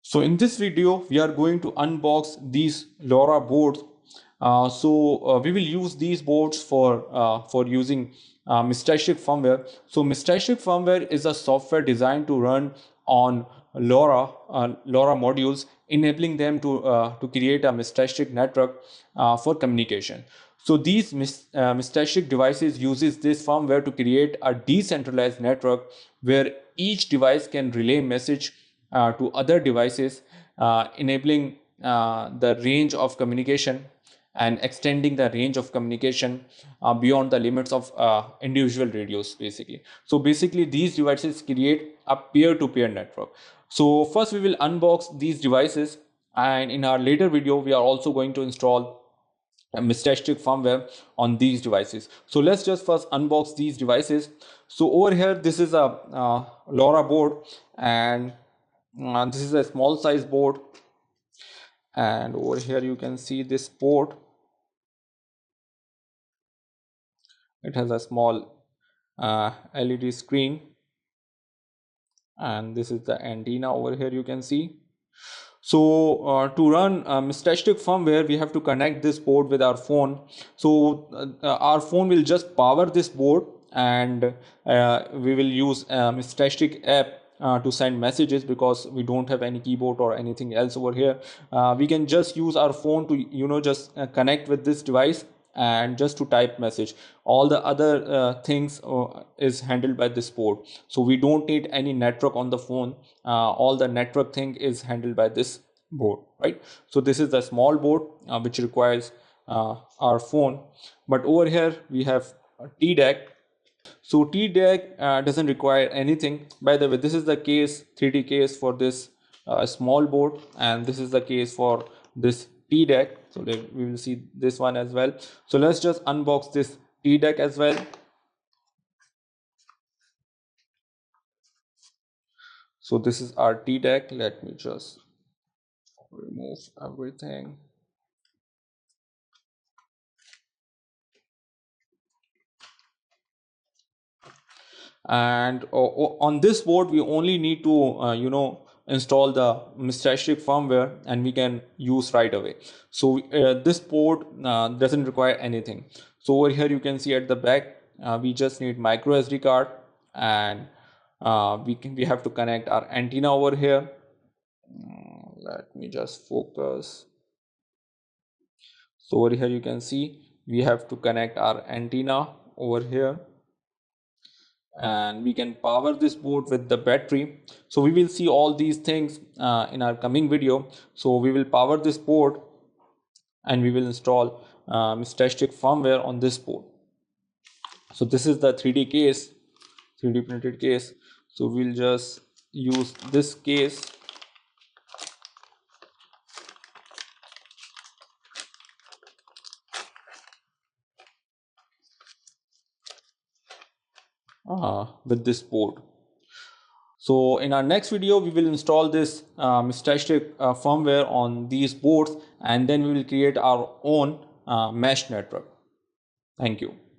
So in this video, we are going to unbox these LoRa boards. We will use these boards for using Mystatic firmware. So Mystatic firmware is a software designed to run on LoRa modules, enabling them to create a Mystatic network for communication. So these Mystatic devices uses this firmware to create a decentralized network where each device can relay message to other devices, enabling the range of communication and extending the range of communication beyond the limits of individual radios basically. So basically these devices create a peer-to-peer network. So first we will unbox these devices, and in our later video we are also going to install Mystatic firmware on these devices. So let's just first unbox these devices. So over here this is a LoRa board, and this is a small size board, and over here you can see this port. It has a small LED screen, and this is the antenna over here you can see. So to run Mystatic firmware, we have to connect this board with our phone. So our phone will just power this board, and we will use Mystatic app to send messages, because we don't have any keyboard or anything else over here. We can just use our phone to just connect with this device and just to type message. All the other things is handled by this board, so we don't need any network on the phone. All the network thing is handled by this board, right? So this is the small board which requires our phone. But over here we have a TDeck. So TDeck doesn't require anything. By the way, this is the case, 3D case for this small board, and this is the case for this TDeck. So we will see this one as well. So let's just unbox this TDeck as well. So this is our TDeck. Let me just remove everything. And on this board we only need to install the Mystatic firmware, and we can use right away. So this board doesn't require anything. So over here you can see at the back we just need micro SD card, and we have to connect our antenna over here. Let me just focus. So over here you can see we have to connect our antenna over here, and we can power this board with the battery. So we will see all these things in our coming video. So we will power this board, and we will install Mystatic firmware on this board. So this is the 3D case, 3D printed case. So we'll just use this case. With this board. So in our next video, we will install this Mystatic firmware on these boards, and then we will create our own mesh network. Thank you.